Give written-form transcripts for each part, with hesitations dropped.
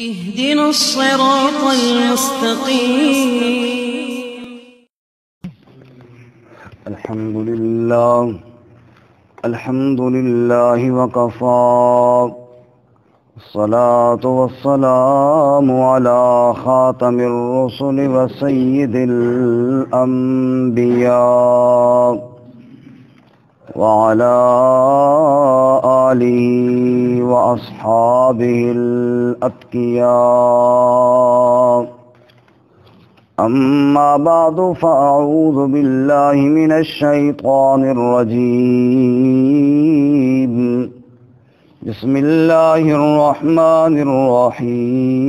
اهدنا الصراط المستقيم. الحمد لله وكفى، الصلاة والسلام على خاتم الرسل وسيد الأنبياء وعلى آله وأصحابه الأتقياء. أما بعد فأعوذ بالله من الشيطان الرجيم. بسم الله الرحمن الرحيم.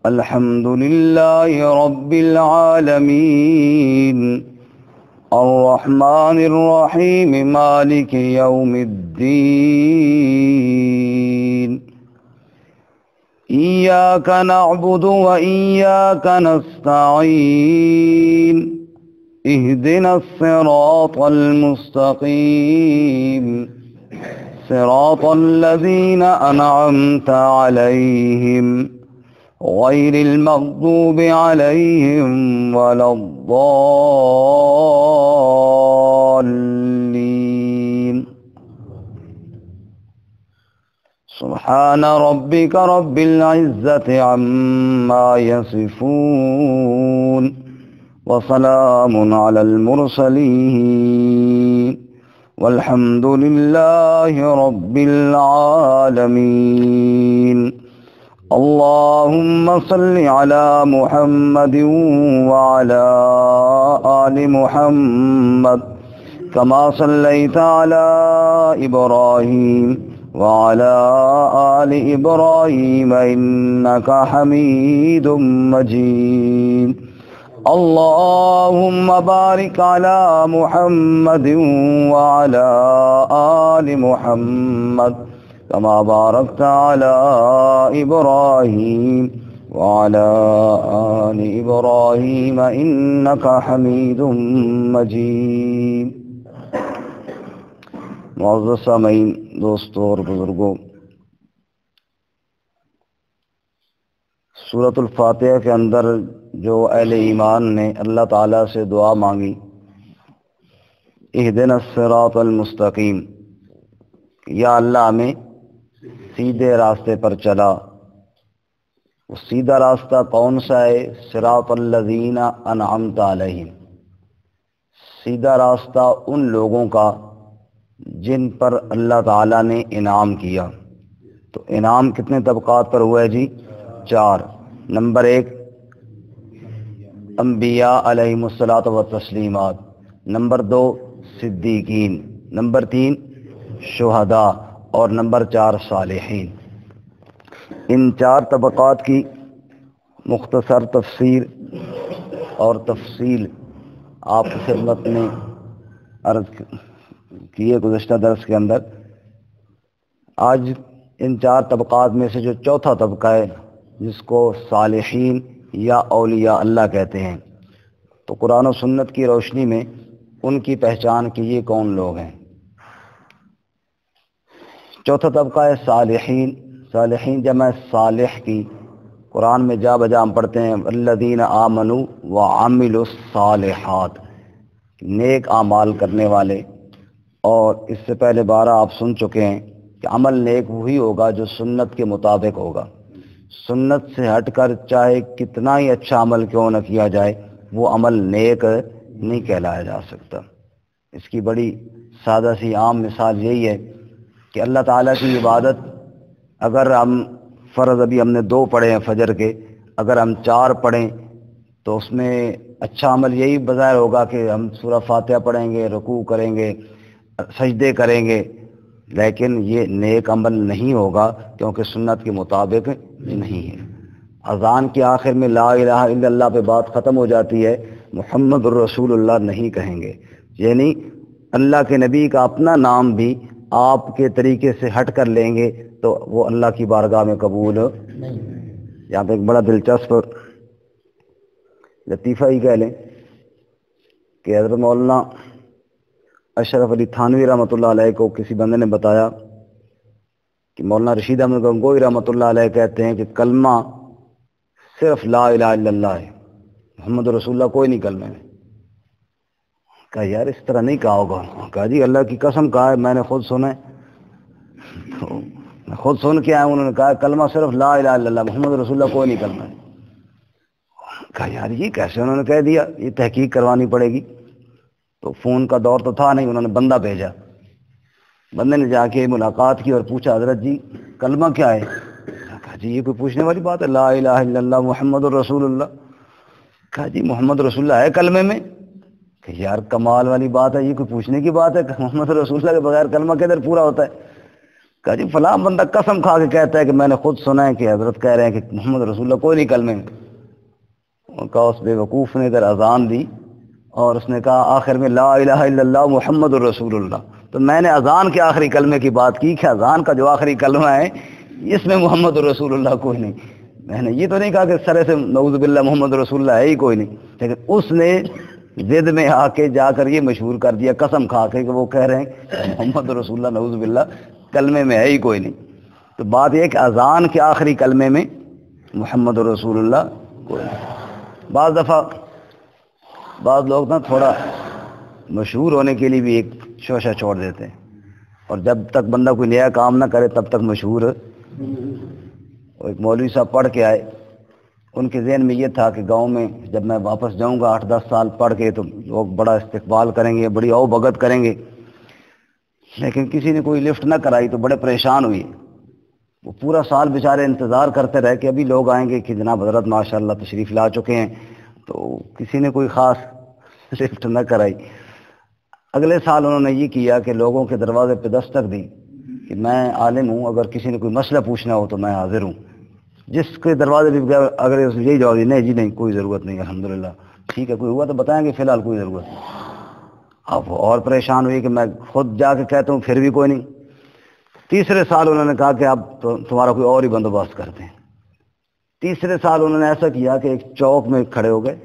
الحمد لله رب العالمين، الرحمن الرحيم، مالك يوم الدين. إياك نعبد وإياك نستعين، اهدنا الصراط المستقيم، صراط الذين أنعمت عليهم غير المغضوب عليهم ولا الضالين. سبحان ربك رب العزة عما يصفون، وسلام على المرسلين، والحمد لله رب العالمين. اللهم صل على محمد وعلى آل محمد كما صليت على إبراهيم وعلى آل إبراهيم إنك حميد مجيد. اللهم بارك على محمد وعلى آل محمد كما باركت على إبراهيم وعلى آل إبراهيم إنك حميد مجيد. معزز سامعین، دوستوں اور بزرگوں، سورۃ الفاتحہ کے اندر جو اہل ایمان نے اللہ تعالیٰ سے دعا مانگی، اہدنا الصراط المستقیم، یا اللہ ہمیں سیدھے راستے پر چلا. وہ سیدھا راستہ کون سا ہے؟ صراط الذین انعمت علیہم، سیدھا راستہ ان لوگوں کا جن پر اللہ تعالیٰ نے انعام کیا. تو انعام کتنے طبقات پر ہوا ہے جی؟ 4. نمبر 1 انبیاء علیہم الصلاۃ والتسلیمات، نمبر 2 صدیقین، نمبر 3 شہداء، اور نمبر 4 صالحین. ان 4 طبقات کی مختصر تفسیر اور تفصیل آپ کی خدمت میں عرض کی ہے گزشتہ درس کے اندر. آج ان 4 طبقات میں سے جو چوتھا طبقہ ہے، جس کو صالحین یا اولیاء اللہ کہتے ہیں، تو قرآن و سنت کی روشنی میں ان کی پہچان کی یہ کون لوگ ہیں. چوتھا طبقہ ہے صالحین. صالحین جمع صالح کی قرآن میں جا بجا ہم پڑھتے ہیں الذین آمنوا وعملوا الصالحات، نیک اعمال کرنے والے. اور اس سے پہلے 12 آپ سن چکے ہیں کہ عمل نیک وہی ہوگا جو سنت کے مطابق ہوگا. سنت سے ہٹ کر چاہے کتنا ہی اچھا عمل کیوں نہ کیا جائے، وہ عمل نیک نہیں کہلایا جا سکتا. اس کی بڑی سادہ سی عام مثال یہی ہے کہ اللہ تعالیٰ کی عبادت اگر ہم فرض ابھی ہم نے 2 پڑھے ہیں فجر کے، اگر ہم 4 پڑھیں تو اس میں اچھا عمل یہی بظاہر ہوگا کہ ہم سورہ فاتحہ پڑھیں گے، رکوع کریں گے، سجدے کریں گے، لیکن یہ نیک عمل نہیں ہوگا کیونکہ سنت کے مطابق نہیں ہے. اذان کے آخر میں لا الہ الا اللہ پہ بات ختم ہو جاتی ہے، محمد الرسول اللہ نہیں کہیں گے، یعنی اللہ کے نبی کا اپنا نام بھی آپ کے طریقے سے ہٹ کر لیں گے تو وہ اللہ کی بارگاہ میں قبول نہیں. یہاں پہ ایک بڑا دلچسپ لطیفہ ہی کہہ لیں کہ حضرت مولانا اشرف علی تھانوی رحمۃ اللہ علیہ کو کسی بندے نے بتایا کہ مولانا رشید احمد گنگوئی رحمۃ اللہ علیہ کہتے ہیں کہ کلمہ صرف لا الہ الا اللہ ہے، محمد رسول اللہ کوئی نہیں کلمے میں۔ کہا یار اس طرح نہیں کہا ہوگا۔ کہا جی اللہ کی قسم کہا ہے، میں نے خود سنا ہے، تو میں خود سن کے آیا ہوں، انہوں نے کہا کلمہ صرف لا الہ الا اللہ، محمد رسول اللہ کوئی نہیں کلمہ ہے۔ کہا یار یہ کیسے انہوں نے کہہ دیا، یہ تحقیق کروانی پڑے گی۔ تو فون کا دور تو تھا نہیں، انہوں نے بندہ بھیجا، بندے نے جا کے ملاقات کی اور پوچھا حضرت جی کلمہ کیا ہے؟ کہا جی یہ کوئی پوچھنے والی بات ہے، لا الہ الا اللہ محمد الرسول اللہ۔ کہا جی محمد رسول اللہ ہے کلمے میں؟ کہ یار کمال والی بات ہے، یہ کوئی پوچھنے کی بات ہے، محمد رسول اللہ کے بغیر کلمہ کدھر پورا ہوتا ہے؟ کہا جی فلاں بندہ قسم کھا کے کہتا ہے کہ میں نے خود سنا ہے کہ حضرت کہہ رہے ہیں کہ محمد رسول اللہ کوئی نہیں کلمے میں۔ کہا اس بے وقوف نے ادھر اذان دی اور اس نے کہا آخر میں لا الہ الا اللہ محمد الرسول اللہ۔ تو میں نے اذان کے آخری کلمے کی بات کی کہ اذان کا جو آخری کلمہ ہے اس میں محمد الرسول اللہ کوئی نہیں۔ میں نے یہ تو نہیں کہا کہ سرے سے نعوذ باللہ محمد رسول اللہ ہے ہی کوئی نہیں، لیکن اس نے ضد میں آ کے جا کر یہ مشہور کر دیا قسم کھا کے کہ وہ کہہ رہے ہیں کہ محمد رسول اللہ نعوذ باللہ کلمے میں ہے ہی کوئی نہیں۔ تو بات یہ ہے کہ اذان کے آخری کلمے میں محمد رسول اللہ کوئی نہیں۔ بعض دفعہ بعض لوگ نا تھوڑا مشہور ہونے کے لیے بھی ایک شوشہ چھوڑ دیتے ہیں، اور جب تک بندہ کوئی نیا کام نہ کرے تب تک مشہور۔ ایک مولوی صاحب پڑھ کے آئے، ان کے ذہن میں یہ تھا کہ گاؤں میں جب میں واپس جاؤں گا 8-10 سال پڑھ کے تو لوگ بڑا استقبال کریں گے، بڑی او بھگت کریں گے، لیکن کسی نے کوئی لفٹ نہ کرائی تو بڑے پریشان ہوئے۔ وہ پورا سال بیچارے انتظار کرتے رہے کہ ابھی لوگ آئیں گے کہ جناب حضرت ماشاءاللہ تشریف لا چکے ہیں، تو کسی نے کوئی خاص لفٹ نہ کرائی۔ اگلے سال انہوں نے یہ کیا کہ لوگوں کے دروازے پہ دستک دی کہ میں عالم ہوں، اگر کسی نے کوئی مسئلہ پوچھنا ہو تو میں حاضر ہوں۔ جس کے دروازے بھی گیا اگر اس نے یہی جواب دیا نہیں جی نہیں کوئی ضرورت نہیں الحمدللہ، ٹھیک ہے کوئی ہوا تو بتائیں گے، فی الحال کوئی ضرورت نہیں۔ اب وہ اور پریشان ہوئی کہ میں خود جا کے کہتا ہوں پھر بھی کوئی نہیں۔ تیسرے سال انہوں نے کہا کہ اب تمہارا کوئی اور ہی بندوبست کرتے ہیں۔ تیسرے سال انہوں نے ایسا کیا کہ ایک چوک میں کھڑے ہو گئے،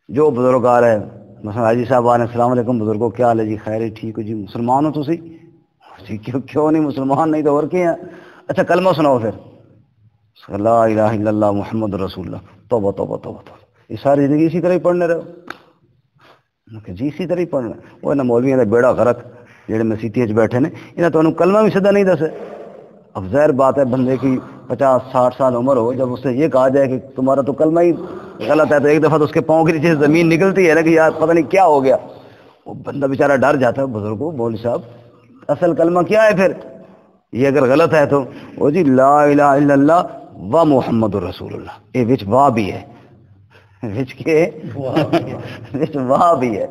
جو بزرگ آ رہے ہیں مثلا حاجی صاحب آ رہے ہیں، السلام علیکم بزرگوں کیا حال ہے جی، خیر ہے ٹھیک ہو جی، مسلمان ہو تسی؟ جی کیوں نہیں مسلمان نہیں تو اور کیا ہیں؟ اچھا کلمہ سناؤ پھر، لا الہ الا اللہ محمد رسول اللہ۔ توبہ توبہ توبہ توبہ، یہ ساری زندگی اسی طرح ہی پڑھنے رہو؟ کہ جی اسی طرح ہی پڑھنا۔ وہ نا مولوی نے بیڑا غرق جہے مسیتی وچ بیٹھے نے، انہیں تو انہوں کلمہ بھی سیدھا نہیں دسے۔ اب ظاہر بات ہے بندے کی 50-60 سال عمر ہو، جب اس سے یہ کہا جائے کہ تمہارا تو کلمہ ہی غلط ہے، تو ایک دفعہ تو اس کے پاؤں کے نیچے زمین نکلتی ہے نا کہ یار پتہ نہیں کیا ہو گیا۔ وہ بندہ بیچارہ ڈر جاتا ہے، بزرگوں مولوی صاحب اصل کلمہ کیا ہے پھر؟ یہ اگر غلط ہے تو وہ جی لا الہ الا اللہ و محمد الرسول اللہ، یہ وچ واہ بھی ہے، وچ کے وچ واہ بھی ہے۔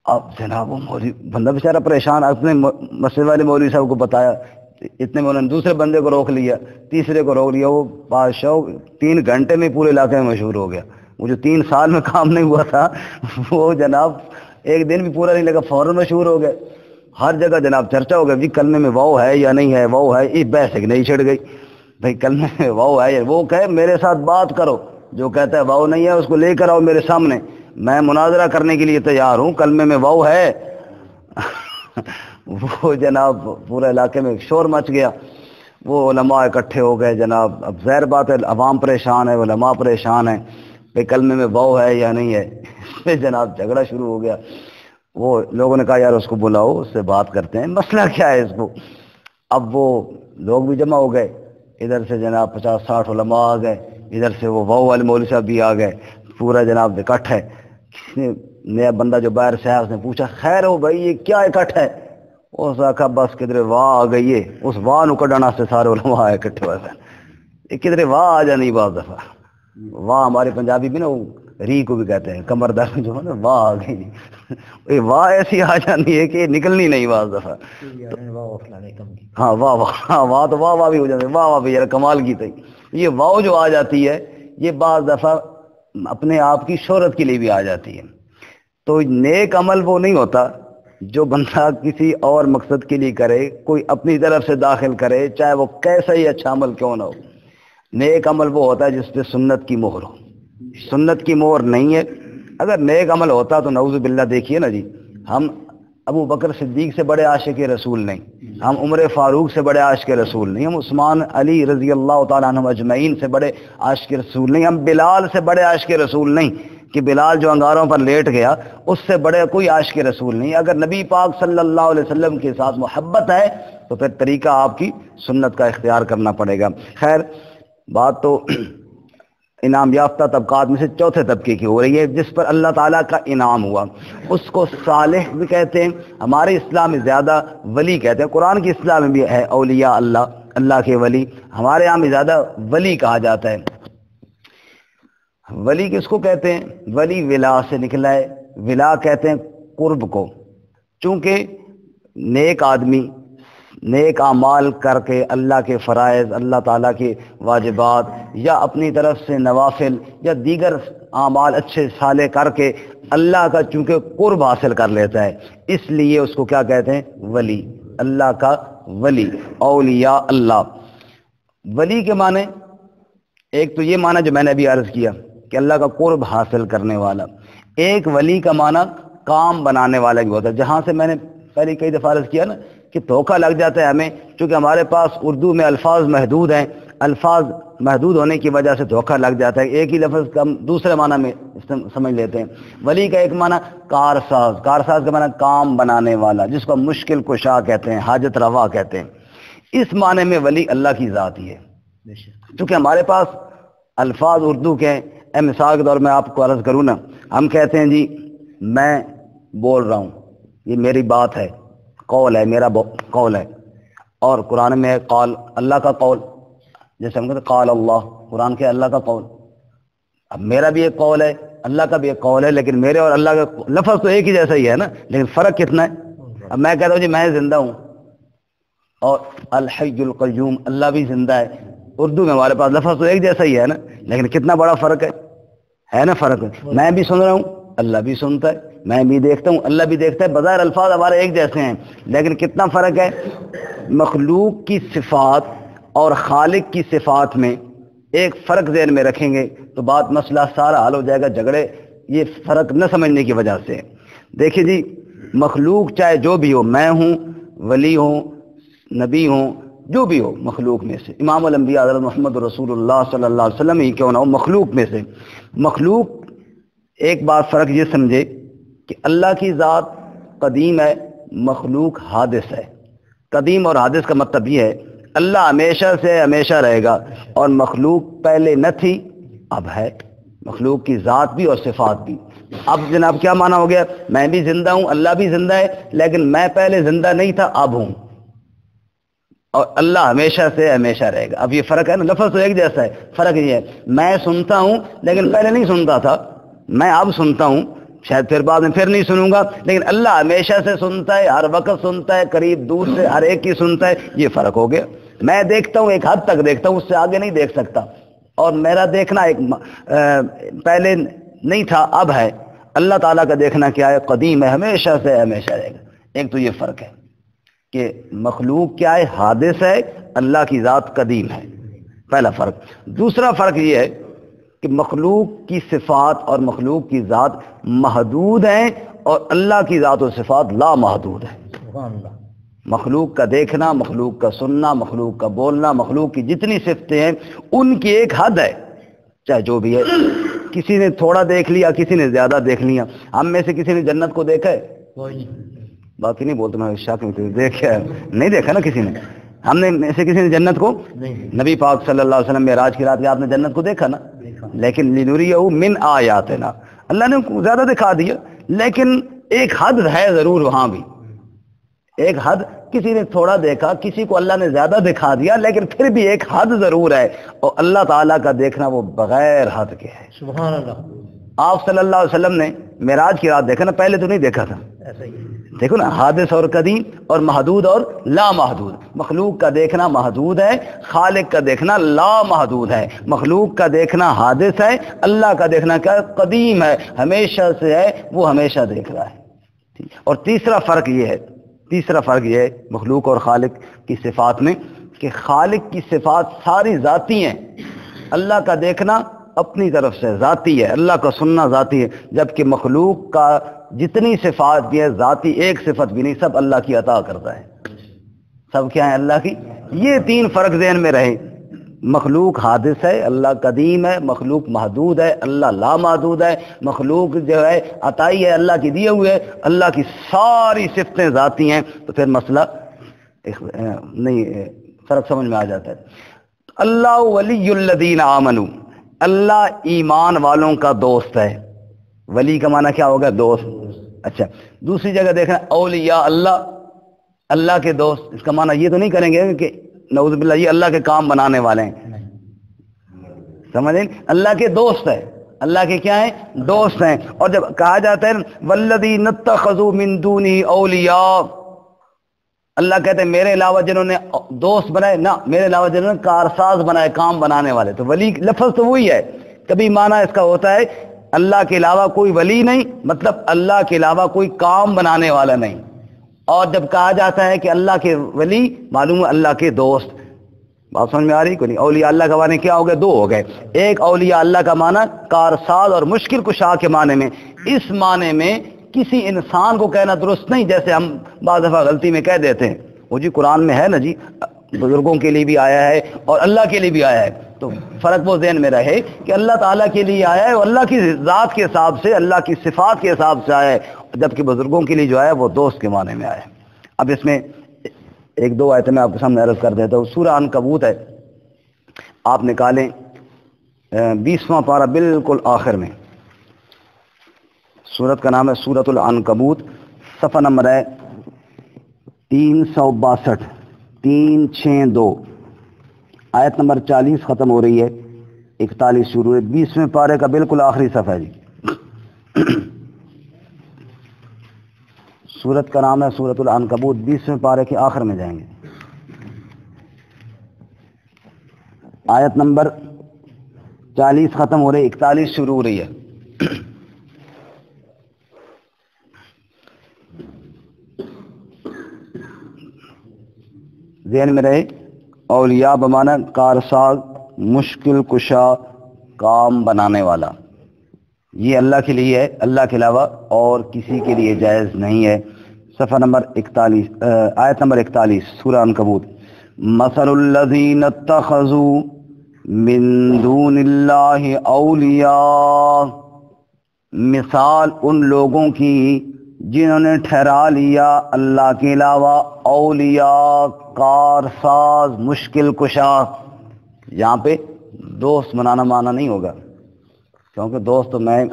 اب جناب وہ مولوی بندہ بیچارہ پریشان، اپنے مسجد والے مولوی صاحب کو بتایا، اتنے میں انہوں نے دوسرے بندے کو روک لیا، تیسرے کو روک لیا، وہ بادشاہ 3 گھنٹے میں پورے علاقے میں مشہور ہو گیا۔ وہ جو 3 سال میں کام نہیں ہوا تھا وہ جناب ایک دن بھی پورا نہیں لگا، فوراً مشہور ہو گئے۔ ہر جگہ جناب چرچا ہو گیا جی کلمے میں واو ہے یا نہیں ہے، واو ہے، یہ بحث نہیں چھڑ گئی بھائی کلمے میں واو ہے، وہ کہے میرے ساتھ بات کرو، جو کہتا ہے واو نہیں ہے اس کو لے کر آؤ میرے سامنے، میں مناظرہ کرنے کے لیے تیار ہوں، کلمے میں واو ہے۔ وہ جناب پورے علاقے میں شور مچ گیا، وہ علماء اکٹھے ہو گئے جناب۔ اب ظاہر بات ہے عوام پریشان ہے، علماء پریشان ہیں کہ کلمے میں واو ہے یا نہیں ہے، اس میں جناب جھگڑا شروع ہو گیا۔ وہ لوگوں نے کہا یار اس کو بلاؤ، اس سے بات کرتے ہیں، مسئلہ کیا ہے اس کو۔ اب وہ لوگ بھی جمع ہو گئے، ادھر سے جناب 50-60 علماء آ گئے، ادھر سے وہ واو والے مولوی صاحب بھی آ گئے، پورا جناب اکٹھ ہے۔ نیا بندہ جو باہر سے آیا اس نے پوچھا خیر ہو بھائی یہ کیا اکٹھ ہے؟ اس نے کہا بس کدھر واہ آ گئی ہے، اس واہ نو کڈن واسطے سارے علماء اکٹھے ہوئے ہیں۔ کدھر واہ آ جانی بعض دفعہ، واہ ہمارے پنجابی میں نا وہ ری کو بھی کہتے ہیں، کمر درد جو ہے نا واہ آ گئی، یہ واہ ایسی آ جاتی ہے کہ نکلنی نہیں بعض دفعہ۔ ہاں واہ واہ، ہاں واہ تو واہ واہ بھی ہو جاتے، واہ واہ بھی یار کمال کی تھی۔ یہ واہ جو آ جاتی ہے یہ بعض دفعہ اپنے آپ کی شہرت کے لیے بھی آ جاتی ہے۔ تو نیک عمل وہ نہیں ہوتا جو بندہ کسی اور مقصد کے لیے کرے، کوئی اپنی طرف سے داخل کرے، چاہے وہ کیسا ہی اچھا عمل کیوں نہ ہو۔ نیک عمل وہ ہوتا ہے جس پہ سنت کی مہر ہو، سنت کی مہر نہیں ہے۔ اگر نیک عمل ہوتا تو نعوذ باللہ دیکھیے نا جی، ہم ابو بکر صدیق سے بڑے عاشق رسول نہیں، ہم عمر فاروق سے بڑے عاشق رسول نہیں، ہم عثمان علی رضی اللہ تعالیٰ عنہ اجمعین سے بڑے عاشق رسول نہیں، ہم بلال سے بڑے عاشق رسول نہیں کہ بلال جو انگاروں پر لیٹ گیا اس سے بڑے کوئی عاشق رسول نہیں۔ اگر نبی پاک صلی اللہ علیہ وسلم کے ساتھ محبت ہے تو پھر طریقہ آپ کی سنت کا اختیار کرنا پڑے گا۔ خیر، بات تو انعام یافتہ طبقات میں سے چوتھے طبقے کی ہو رہی ہے، جس پر اللہ تعالیٰ کا انعام ہوا، اس کو صالح بھی کہتے ہیں، ہمارے اسلام میں زیادہ ولی کہتے ہیں، قرآن کی اصطلاح میں بھی ہے اولیاء اللہ، اللہ کے ولی، ہمارے یہاں بھی زیادہ ولی کہا جاتا ہے۔ ولی کس کو کہتے ہیں؟ ولی ولا سے نکلا ہے، ولا کہتے ہیں قرب کو، چونکہ نیک آدمی نیک اعمال کر کے اللہ کے فرائض، اللہ تعالیٰ کے واجبات یا اپنی طرف سے نوافل یا دیگر اعمال اچھے صالح کر کے اللہ کا چونکہ قرب حاصل کر لیتا ہے، اس لیے اس کو کیا کہتے ہیں؟ ولی، اللہ کا ولی، اولیاء اللہ۔ ولی کے معنی ایک تو یہ معنی جو میں نے ابھی عرض کیا کہ اللہ کا قرب حاصل کرنے والا، ایک ولی کا معنی کام بنانے والا بھی ہوتا ہے، جہاں سے میں نے پہلے کئی دفعہ عرض کیا نا کہ دھوکہ لگ جاتا ہے ہمیں، چونکہ ہمارے پاس اردو میں الفاظ محدود ہیں، الفاظ محدود ہونے کی وجہ سے دھوکہ لگ جاتا ہے، ایک ہی لفظ کا ہم دوسرے معنی میں سمجھ لیتے ہیں۔ ولی کا ایک معنی کارساز، کارساز کا معنی کام بنانے والا، جس کو مشکل کشا کہتے ہیں، حاجت روا کہتے ہیں، اس معنی میں ولی اللہ کی ذات ہی ہے۔ چونکہ ہمارے پاس الفاظ اردو کے ہیں، مثال کے طور میں آپ کو عرض کروں نا، ہم کہتے ہیں جی میں بول رہا ہوں، یہ میری بات ہے، قول ہے، میرا قول ہے، اور قرآن میں ہے قول، اللہ کا قول، جیسے ہم کہتے ہیں قال اللہ، قرآن کے اللہ کا قول۔ اب میرا بھی ایک قول ہے، اللہ کا بھی ایک قول ہے، لیکن میرے اور اللہ کا لفظ تو ایک ہی جیسا ہی ہے نا، لیکن فرق کتنا ہے؟ اب میں کہتا ہوں جی میں زندہ ہوں، اور الحی القیوم، اللہ بھی زندہ ہے، اردو میں ہمارے پاس لفظ تو ایک جیسا ہی ہے نا، لیکن کتنا بڑا فرق ہے نا، فرق ہے۔ میں بھی سن رہا ہوں، اللہ بھی سنتا ہے، میں بھی دیکھتا ہوں، اللہ بھی دیکھتا ہے، بظاہر الفاظ ہمارے ایک جیسے ہیں، لیکن کتنا فرق ہے؟ مخلوق کی صفات اور خالق کی صفات میں ایک فرق ذہن میں رکھیں گے تو بات مسئلہ سارا حل ہو جائے گا، جھگڑے یہ فرق نہ سمجھنے کی وجہ سے۔ دیکھیں جی، مخلوق چاہے جو بھی ہو، میں ہوں، ولی ہوں، نبی ہوں، جو بھی ہو مخلوق میں سے، امام الانبیاء حضرت محمد رسول اللہ صلی اللہ علیہ وسلم ہی کیوں نہ ہو، مخلوق میں سے، مخلوق ایک بات فرق یہ سمجھے کہ اللہ کی ذات قدیم ہے، مخلوق حادث ہے۔ قدیم اور حادث کا مطلب یہ ہے اللہ ہمیشہ سے ہمیشہ رہے گا، اور مخلوق پہلے نہ تھی اب ہے، مخلوق کی ذات بھی اور صفات بھی۔ اب جناب کیا معنی ہو گیا؟ میں بھی زندہ ہوں، اللہ بھی زندہ ہے، لیکن میں پہلے زندہ نہیں تھا، اب ہوں، اور اللہ ہمیشہ سے ہمیشہ رہے گا۔ اب یہ فرق ہے نا، لفظ تو ایک جیسا ہے، فرق یہ ہے میں سنتا ہوں لیکن پہلے نہیں سنتا تھا، میں اب سنتا ہوں، شاید پھر بعد میں پھر نہیں سنوں گا، لیکن اللہ ہمیشہ سے سنتا ہے، ہر وقت سنتا ہے، قریب دور سے ہر ایک کی سنتا ہے۔ یہ فرق ہو گیا، میں دیکھتا ہوں ایک حد تک دیکھتا ہوں، اس سے آگے نہیں دیکھ سکتا، اور میرا دیکھنا ایک پہلے نہیں تھا اب ہے۔ اللہ تعالیٰ کا دیکھنا کیا ہے؟ قدیم ہے، ہمیشہ سے ہمیشہ رہے گا۔ ایک تو یہ فرق ہے کہ مخلوق کیا ہے؟ حادث ہے، اللہ کی ذات قدیم ہے، پہلا فرق۔ دوسرا فرق یہ ہے کہ مخلوق کی صفات اور مخلوق کی ذات محدود ہیں، اور اللہ کی ذات و صفات لا محدود ہے۔ مخلوق کا دیکھنا، مخلوق کا سننا، مخلوق کا بولنا، مخلوق کی جتنی صفتیں ہیں ان کی ایک حد ہے، چاہے جو بھی ہے۔ کسی نے تھوڑا دیکھ لیا، کسی نے زیادہ دیکھ لیا۔ ہم میں سے کسی نے جنت کو دیکھا ہے؟ باقی نہیں بولتے، میں شاک میں دیکھا ہے، نہیں دیکھا نا کسی نے۔ ہم نے میں سے کسی نے جنت کو، نبی پاک صلی اللہ علیہ وسلم معراج کی رات کے آپ نے جنت کو دیکھا نا، لیکن لنریہ من آیاتنا، اللہ نے زیادہ دکھا دیا، لیکن ایک حد ہے ضرور وہاں بھی، ایک حد۔ کسی نے تھوڑا دیکھا، کسی کو اللہ نے زیادہ دکھا دیا، لیکن پھر بھی ایک حد ضرور ہے، اور اللہ تعالیٰ کا دیکھنا وہ بغیر حد کے ہے۔ سبحان اللہ۔ آپ صلی اللہ علیہ وسلم نے معراج کی رات دیکھا نا، پہلے تو نہیں دیکھا تھا، دیکھو نا، حادث اور قدیم اور محدود اور لا محدود۔ مخلوق کا دیکھنا محدود ہے، خالق کا دیکھنا لا محدود ہے۔ مخلوق کا دیکھنا حادث ہے، اللہ کا دیکھنا کیا؟ قدیم ہے، ہمیشہ سے ہے، وہ ہمیشہ دیکھ رہا ہے۔ اور تیسرا فرق یہ ہے مخلوق اور خالق کی صفات میں، کہ خالق کی صفات ساری ذاتی ہیں، اللہ کا دیکھنا اپنی طرف سے ذاتی ہے، اللہ کا سننا ذاتی ہے، جبکہ مخلوق کا جتنی صفات بھی ہے ذاتی ایک صفت بھی نہیں، سب اللہ کی عطا کرتا ہے، سب کیا ہے اللہ کی۔ یہ تین فرق ذہن میں رہے، مخلوق حادث ہے، اللہ قدیم ہے، مخلوق محدود ہے، اللہ لامحدود ہے، مخلوق جو ہے عطائی ہے، اللہ کی دیے ہوئے ہے، اللہ کی ساری صفتیں ذاتی ہیں، تو پھر مسئلہ نہیں، فرق سمجھ میں آ جاتا ہے۔ اللہ ولی الذین آمنوا، اللہ ایمان والوں کا دوست ہے۔ ولی کا معنی کیا ہوگا؟ دوست۔ اچھا، دوسری جگہ دیکھیں اولیاء اللہ، اللہ کے دوست، اس کا معنی یہ تو نہیں کریں گے کہ نعوذ باللہ یہ اللہ کے کام بنانے والے ہیں، سمجھیں؟ اللہ کے دوست ہے، اللہ کے کیا ہیں؟ دوست ہیں۔ اور جب کہا جاتا ہے والذین اتخذوا من دونہ اولیاء، اللہ کہتے ہیں میرے علاوہ جنہوں نے دوست بنائے، نہ میرے علاوہ جنہوں نے کارساز بنائے، کام بنانے والے، تو ولی لفظ تو وہی ہے، کبھی معنی اس کا ہوتا ہے اللہ کے علاوہ کوئی ولی نہیں، مطلب اللہ کے علاوہ کوئی کام بنانے والا نہیں، اور جب کہا جاتا ہے کہ اللہ کے ولی، معلوم ہے اللہ کے دوست۔ بات سمجھ میں آ رہی؟ کوئی نہیں؟ اولیاء اللہ کا معنی کیا ہو گئے؟ دو ہو گئے، ایک اولیاء اللہ کا معنی کارساز اور مشکل کشا کے معنی میں، اس معنی میں کسی انسان کو کہنا درست نہیں، جیسے ہم بعض دفعہ غلطی میں کہہ دیتے ہیں وہ جی قرآن میں ہے نا جی، بزرگوں کے لیے بھی آیا ہے اور اللہ کے لیے بھی آیا ہے، تو فرق وہ ذہن میں رہے کہ اللہ تعالیٰ کے لیے آیا ہے اور اللہ کی ذات کے حساب سے، اللہ کی صفات کے حساب سے آیا ہے، جبکہ بزرگوں کے لیے جو آیا ہے وہ دوست کے معنی میں آیا ہے۔ اب اس میں ایک دو آیتیں میں آپ کے سامنے عرض کر دیتا ہوں۔ سورہ عنکبوت ہے، آپ نکالیں 20واں پارہ بالکل آخر میں، سورت کا نام ہے سورۃ العنکبوت، صفحہ نمبر ہے 362، 362، آیت نمبر 40 ختم ہو رہی ہے، 41 شروع ہے، 20ویں پارے کا بالکل آخری صفحہ ہے جی۔ سورت کا نام ہے سورۃ العنکبوت، 20ویں پارے کے آخر میں جائیں گے، آیت نمبر 40 ختم ہو رہی ہے، 41 شروع ہو رہی ہے۔ ذہن میں رہے اولیاء بمانا کارساز، مشکل کشا، کام بنانے والا، یہ اللہ کے لیے ہے، اللہ کے علاوہ اور کسی کے لیے جائز نہیں ہے۔ صفحہ نمبر 41، آیت نمبر 41، سورہ عنکبوت۔ مثل الذین اتخذوا من دون اللہ اولیاء، مثال ان لوگوں کی جنہوں نے ٹھہرا لیا اللہ کے علاوہ اولیاء، کارساز، مشکل کشا۔ یہاں پہ دوست بنانا معنی نہیں ہوگا، کیونکہ دوست تو میں،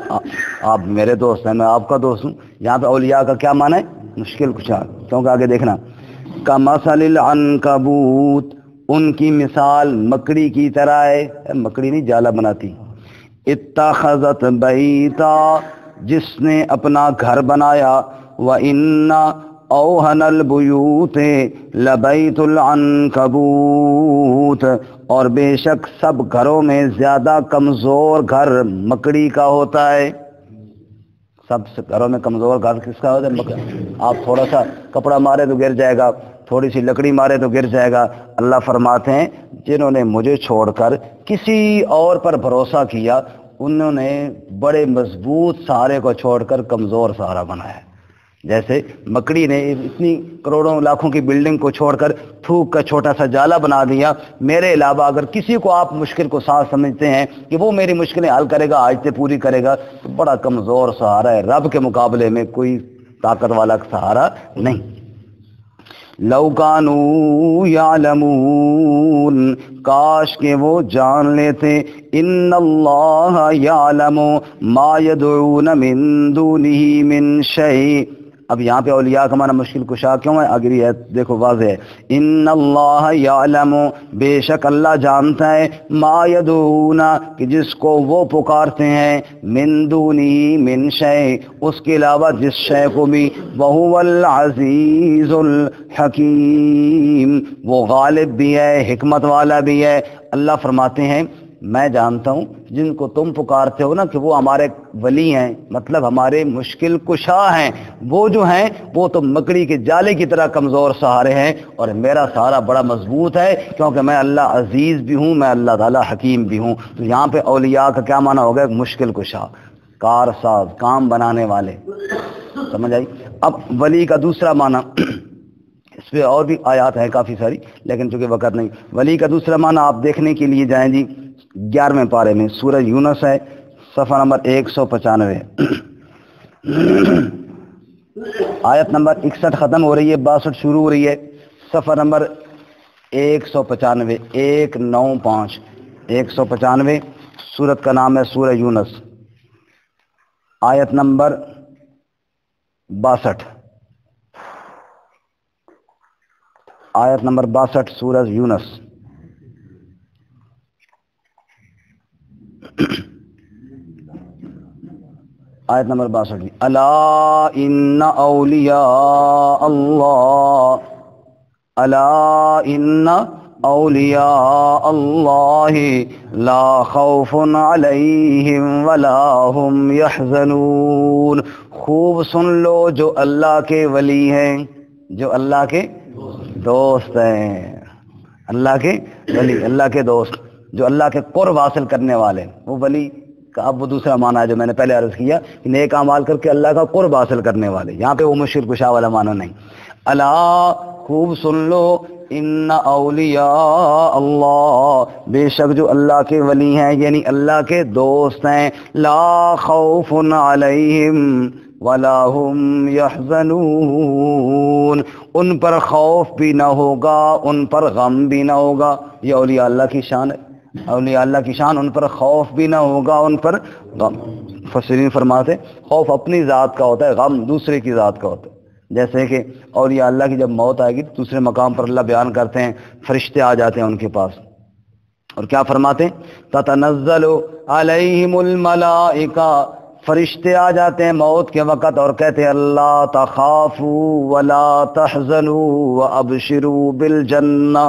آپ میرے دوست ہیں، میں آپ کا دوست ہوں۔ یہاں پہ اولیاء کا کیا معنی ہے؟ مشکل کشا، کیونکہ آگے دیکھنا کمثل العنکبوت، ان کی مثال مکڑی کی طرح ہے، مکڑی نہیں جالا بناتی، اتخذت بیتا، جس نے اپنا گھر بنایا، وَإِنَّ أَوْهَنَ الْبُيُوتِ لَبَيْتُ الْعَنْكَبُوتِ، اور بے شک سب گھروں میں زیادہ کمزور گھر مکڑی کا ہوتا ہے۔ سب گھروں میں کمزور گھر کس کا ہوتا ہے؟ آپ تھوڑا سا کپڑا مارے تو گر جائے گا، تھوڑی سی لکڑی مارے تو گر جائے گا۔ اللہ فرماتے ہیں جنہوں نے مجھے چھوڑ کر کسی اور پر بھروسہ کیا، انہوں نے بڑے مضبوط سہارے کو چھوڑ کر کمزور سہارا بنایا، جیسے مکڑی نے اتنی کروڑوں لاکھوں کی بلڈنگ کو چھوڑ کر تھوک کا چھوٹا سا جالا بنا دیا۔ میرے علاوہ اگر کسی کو آپ مشکل کو ساتھ سمجھتے ہیں کہ وہ میری مشکلیں حل کرے گا، آج سے پوری کرے گا، تو بڑا کمزور سہارا ہے، رب کے مقابلے میں کوئی طاقت والا سہارا نہیں۔ لو کانوا یعلمون، کاش کہ وہ جان لیتے، ان اللہ یعلم ما یدعون من دونہ من شیء۔ اب یہاں پہ اولیاء کا معنی مشکل کشا کیوں ہے؟ اگر یہ دیکھو واضح ہے، ان اللہ یعلم، بے شک اللہ جانتا ہے، ما یدعون، کہ جس کو وہ پکارتے ہیں، من دونہ من شیء، اس کے علاوہ جس شے کو بھی، وہو العزیز الحکیم، وہ غالب بھی ہے، حکمت والا بھی ہے۔ اللہ فرماتے ہیں میں جانتا ہوں جن کو تم پکارتے ہو نا کہ وہ ہمارے ولی ہیں، مطلب ہمارے مشکل کشا ہیں، وہ جو ہیں وہ تو مکڑی کے جالے کی طرح کمزور سہارے ہیں، اور میرا سہارا بڑا مضبوط ہے کیونکہ میں اللہ عزیز بھی ہوں، میں اللہ تعالیٰ حکیم بھی ہوں۔ تو یہاں پہ اولیاء کا کیا معنی ہوگا؟ مشکل کشا، کار ساز، کام بنانے والے، سمجھ آئی؟ اب ولی کا دوسرا معنی، اس پہ اور بھی آیات ہیں کافی ساری، لیکن چونکہ وقت نہیں، ولی کا دوسرا معنی آپ دیکھنے کے لیے جائیں جی 11ویں پارے میں، سورہ یونس ہے، صفحہ نمبر 195، آیت نمبر 61 ختم ہو رہی ہے، 62 شروع ہو رہی ہے، صفحہ نمبر 195، 195، 195، سورت کا نام ہے سورہ یونس، آیت نمبر 62، آیت نمبر 62 سورہ یونس۔ آیت نمبر 62، الا ان اولیاء اللہ، الا ان اولیاء اللہ لا خوف علیہم ولا هم یحزنون۔ خوب سن لو جو اللہ کے ولی ہیں، جو اللہ کے دوست ہیں، اللہ کے ولی، اللہ کے دوست، جو اللہ کے قرب حاصل کرنے والے، وہ ولی کا اب وہ دوسرا معنی ہے جو میں نے پہلے عرض کیا کہ نیک اعمال کر کے اللہ کا قرب حاصل کرنے والے، یہاں پہ وہ مشکل کشا والا معنی نہیں۔ الا خوب سن لو، ان اولیاء اللہ، بے شک جو اللہ کے ولی ہیں یعنی اللہ کے دوست ہیں، لا خوف علیہم ولا هم یحزنون، ان پر خوف بھی نہ ہوگا، ان پر غم بھی نہ ہوگا۔ یہ اولیاء اللہ کی شان ہے، اولیاء اللہ کی شان، ان پر خوف بھی نہ ہوگا، ان پر غم۔ مفسرین فرماتے خوف اپنی ذات کا ہوتا ہے، غم دوسرے کی ذات کا ہوتا ہے۔ جیسے کہ اولیاء اللہ کی جب موت آئے گی تو دوسرے مقام پر اللہ بیان کرتے ہیں فرشتے آ جاتے ہیں ان کے پاس، اور کیا فرماتے ہیں؟ تتنزل علیہم الملائکہ، فرشتے آ جاتے ہیں موت کے وقت اور کہتے ہیں اللہ تخافوا ولا تحزنوا وابشروا بالجنہ،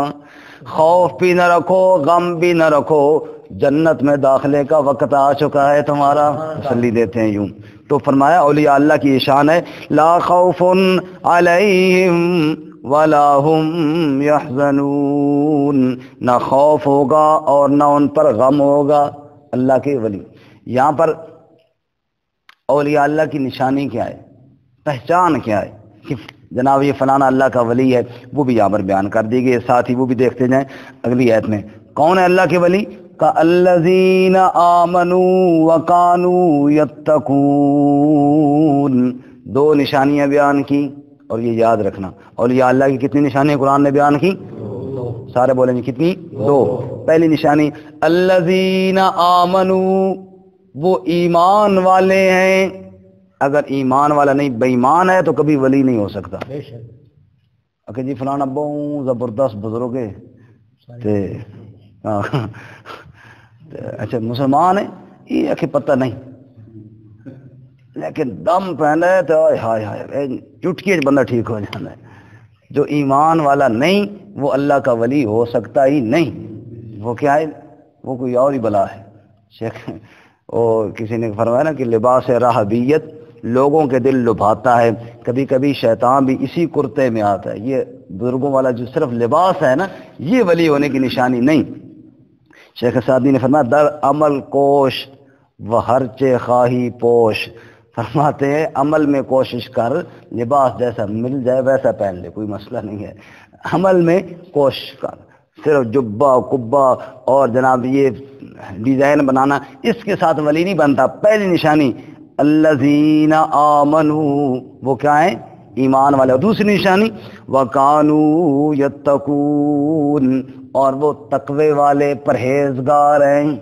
خوف بھی نہ رکھو، غم بھی نہ رکھو، جنت میں داخلے کا وقت آ چکا ہے تمہارا، تسلی دیتے ہیں یوں۔ تو فرمایا اولیاء اللہ کی شان ہے لا خوف علیہم ولا هم یحزنون، نہ خوف ہوگا اور نہ ان پر غم ہوگا، اللہ کے ولی۔ یہاں پر اولیاء اللہ کی نشانی کیا ہے، پہچان کیا ہے کہ جناب یہ فلانا اللہ کا ولی ہے، وہ بھی یہاں پر بیان کر دی گئی، ساتھ ہی وہ بھی دیکھتے جائیں اگلی آیت میں۔ کون ہے اللہ کے ولی؟ کالذین آمنوا وکانوا یتقون، دو نشانیاں بیان کی، اور یہ یاد رکھنا اولیاء اللہ کی کتنی نشانیاں قرآن نے بیان کی؟ سارے بولیں گے کتنی؟ دو۔ پہلی نشانی الذین آمنوا، وہ ایمان والے ہیں، اگر ایمان والا نہیں بے ایمان ہے تو کبھی ولی نہیں ہو سکتا۔ اگر جی فلانا بہت زبردست بزرگ ہے اچھا مسلمان ہے یہ کہ پتہ نہیں، لیکن دم پہنا ہے تو ہائے ہائے چٹکی بندہ ٹھیک ہو جانا ہے۔ جو ایمان والا نہیں وہ اللہ کا ولی ہو سکتا ہی نہیں۔ وہ کیا ہے؟ وہ کوئی اور ہی بلا ہے۔ شیخ اور کسی نے فرمایا نا کہ لباس رہبیت لوگوں کے دل لبھاتا ہے، کبھی کبھی شیطان بھی اسی کرتے میں آتا ہے۔ یہ بزرگوں والا جو صرف لباس ہے نا، یہ ولی ہونے کی نشانی نہیں۔ شیخ سعدی نے فرمایا در عمل کوش و ہر چے خواہی پوش، فرماتے ہیں عمل میں کوشش کر، لباس جیسا مل جائے ویسا پہن لے، کوئی مسئلہ نہیں ہے، عمل میں کوشش کر۔ صرف جبہ کبہ اور جناب یہ ڈیزائن بنانا اس کے ساتھ ولی نہیں بنتا۔ پہلی نشانی الذین آمنوا، وہ کیا ہیں؟ ایمان والے۔ اور دوسری نشانی وکانوا یتقون، اور وہ تقوی والے پرہیزگار ہیں۔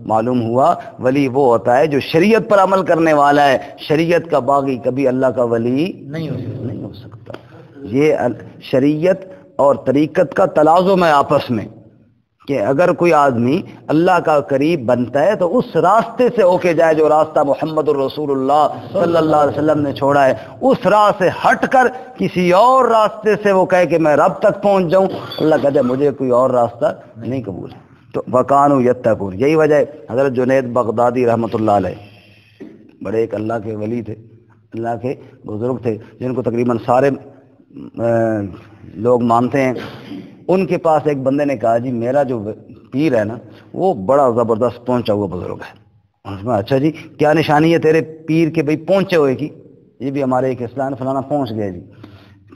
معلوم ہوا ولی وہ ہوتا ہے جو شریعت پر عمل کرنے والا ہے، شریعت کا باغی کبھی اللہ کا ولی نہیں ہو سکتا۔ یہ شریعت اور طریقت کا تلازم ہے آپس میں، کہ اگر کوئی آدمی اللہ کا قریب بنتا ہے تو اس راستے سے ہو کے جائے جو راستہ محمد الرسول اللہ صلی اللہ علیہ وسلم نے چھوڑا ہے، اس راہ سے ہٹ کر کسی اور راستے سے وہ کہے کہ میں رب تک پہنچ جاؤں، اللہ کہتے ہیں مجھے کوئی اور راستہ نہیں قبول ہے۔ تو وکانو یتقون. یہی وجہ ہے حضرت جنید بغدادی رحمۃ اللہ علیہ بڑے ایک اللہ کے ولی تھے، اللہ کے بزرگ تھے، جن کو تقریباً سارے لوگ مانتے ہیں. ان کے پاس ایک بندے نے کہا جی میرا جو پیر ہے نا وہ بڑا زبردست پہنچا ہوا بزرگ ہے. اچھا جی کیا نشانی ہے تیرے پیر کے بھئی پہنچے ہوئے کی؟ یہ بھی ہمارے ایک اسلام فلانا پہنچ گئے جی،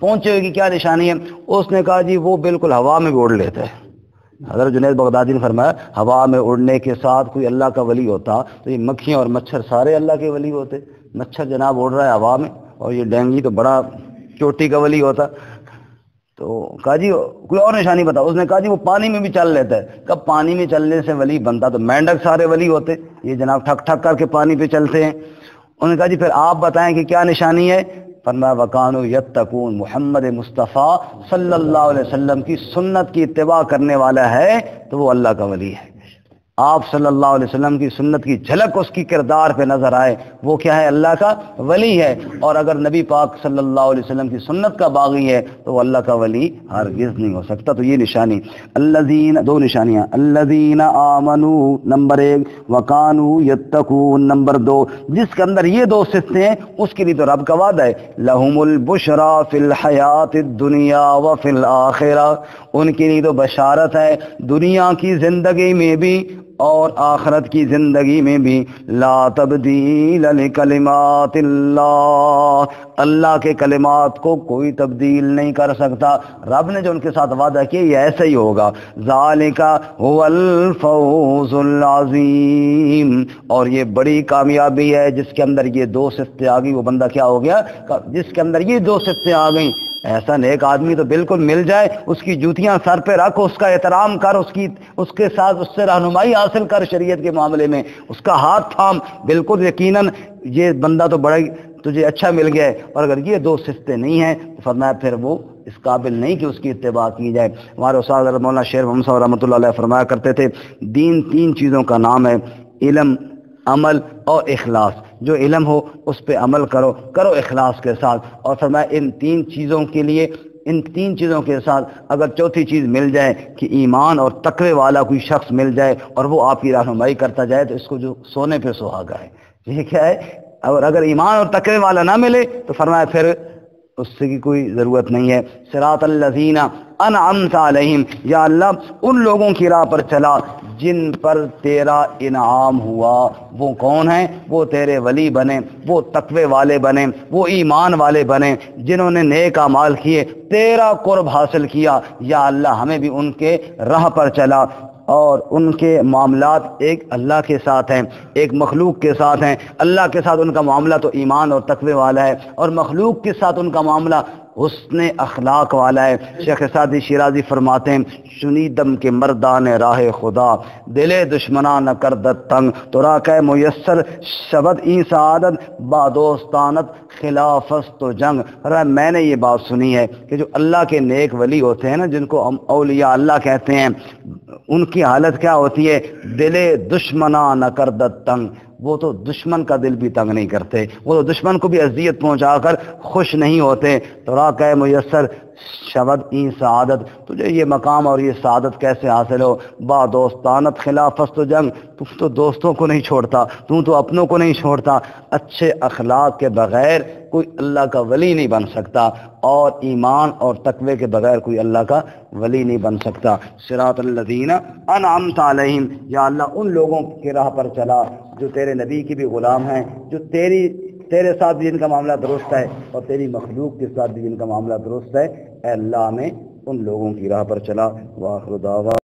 پہنچے ہوئے کی کیا نشانی ہے؟ اس نے کہا جی وہ بالکل ہوا میں بھی اڑ لیتا ہے. حضرت جنید بغدادی نے فرمایا ہوا میں اڑنے کے ساتھ کوئی اللہ کا ولی ہوتا تو یہ مکھیاں اور مچھر سارے اللہ کے ولی ہوتے. مچھر جناب اڑ رہا ہے ہوا میں اور یہ ڈینگی تو بڑا چوٹی کا ولی ہوتا. تو کہا جی کوئی اور نشانی بتاؤ. اس نے کہا جی وہ پانی میں بھی چل لیتا ہے. کب پانی میں چلنے سے ولی بنتا تو مینڈک سارے ولی ہوتے، یہ جناب ٹھک ٹھک کر کے پانی پہ چلتے ہیں. انہوں نے کہا جی پھر آپ بتائیں کہ کیا نشانی ہے؟ فرمایا وکانو یتقون، محمد مصطفیٰ صلی اللہ علیہ وسلم کی سنت کی اتباع کرنے والا ہے تو وہ اللہ کا ولی ہے. آپ صلی اللہ علیہ وسلم کی سنت کی جھلک اس کی کردار پہ نظر آئے وہ کیا ہے؟ اللہ کا ولی ہے. اور اگر نبی پاک صلی اللہ علیہ وسلم کی سنت کا باغی ہے تو وہ اللہ کا ولی ہرگز نہیں ہو سکتا. تو یہ نشانی الذین، دو نشانیاں، الذین آمنوا نمبر 1، وکانوا یتقون نمبر 2. جس کے اندر یہ دو صفتیں ہیں اس کے لیے تو رب کا وعدہ ہے لہم البشرا فی الحیات الدنیا وفی الآخرہ. ان کے لیے تو بشارت ہے دنیا کی زندگی میں بھی اور آخرت کی زندگی میں بھی. لا تبدیل لکلمات اللہ، اللہ کے کلمات کو کوئی تبدیل نہیں کر سکتا. رب نے جو ان کے ساتھ وعدہ کیا یہ ایسا ہی ہوگا. ذالک هو الفوز العظیم. اور یہ بڑی کامیابی ہے جس کے اندر یہ دو صفتیں آ گئی. وہ بندہ کیا ہو گیا جس کے اندر یہ دو صفتیں آ گئیں. ایسا نیک آدمی تو بالکل مل جائے، اس کی جوتیاں سر پہ رکھ، اس کا احترام کر، اس کے ساتھ اس سے رہنمائی حاصل کر شریعت کے معاملے میں، اس کا ہاتھ تھام. بالکل یقیناً یہ بندہ تو بڑا تجھے اچھا مل گیا ہے. اور اگر یہ دو صفتیں نہیں ہیں تو فرمایا پھر وہ اس قابل نہیں کہ اس کی اتباع کی جائے. ہمارے استاد مولانا شیر محمد صاحب رحمۃ اللہ علیہ فرمایا کرتے تھے دین 3 چیزوں کا نام ہے، علم، عمل اور اخلاص. جو علم ہو اس پہ عمل کرو اخلاص کے ساتھ. اور فرمایا ان 3 چیزوں کے لیے، ان 3 چیزوں کے ساتھ اگر چوتھی چیز مل جائے کہ ایمان اور تقوی والا کوئی شخص مل جائے اور وہ آپ کی رہنمائی کرتا جائے تو اس کو جو سونے پہ سہاگا ہے. یہ کیا ہے؟ اور اگر ایمان اور تقوی والا نہ ملے تو فرمایا پھر اس سے کی کوئی ضرورت نہیں ہے. صراط الذین انعمت علیہم، یا اللہ ان لوگوں کی راہ پر چلا جن پر تیرا انعام ہوا. وہ کون ہیں؟ وہ تیرے ولی بنے، وہ تقوی والے بنے، وہ ایمان والے بنے، جنہوں نے نیک اعمال کیے، تیرا قرب حاصل کیا. یا اللہ ہمیں بھی ان کے راہ پر چلا. اور ان کے معاملات ایک اللہ کے ساتھ ہیں، ایک مخلوق کے ساتھ ہیں. اللہ کے ساتھ ان کا معاملہ تو ایمان اور تقوی والا ہے، اور مخلوق کے ساتھ ان کا معاملہ حسن اخلاق والا ہے. شیخ سعدی شیرازی فرماتے ہیں شنیدم کے مردان راہ خدا، دل دشمنان نہ کردت تنگ، تو راکہ میسر شبد ای سعادت بادوستانت خلافست و جنگ. میں نے یہ بات سنی ہے کہ جو اللہ کے نیک ولی ہوتے ہیں نا، جن کو ہم اولیاء اللہ کہتے ہیں، ان کی حالت کیا ہوتی ہے؟ دل دشمنان نہ کردت تنگ. وہ تو دشمن کا دل بھی تنگ نہیں کرتے، وہ تو دشمن کو بھی اذیت پہنچا کر خوش نہیں ہوتے. تو راکہ میسر شبد ای سعادت، تجھے یہ مقام اور یہ سعادت کیسے حاصل ہو؟ با دوستانت خلافست و جنگ، تم تو دوستوں کو نہیں چھوڑتا، تم تو اپنوں کو نہیں چھوڑتا. اچھے اخلاق کے بغیر کوئی اللہ کا ولی نہیں بن سکتا، اور ایمان اور تقوی کے بغیر کوئی اللہ کا ولی نہیں بن سکتا. صراط الذین انعمت علیہم، یا اللہ ان لوگوں کی راہ پر چلا جو تیرے نبی کے بھی غلام ہیں، جو تیرے ساتھ بھی جن کا معاملہ درست ہے اور تیری مخلوق کے ساتھ بھی جن کا معاملہ درست ہے. اے اللہ میں ان لوگوں کی راہ پر چلا. وآخر دعوانا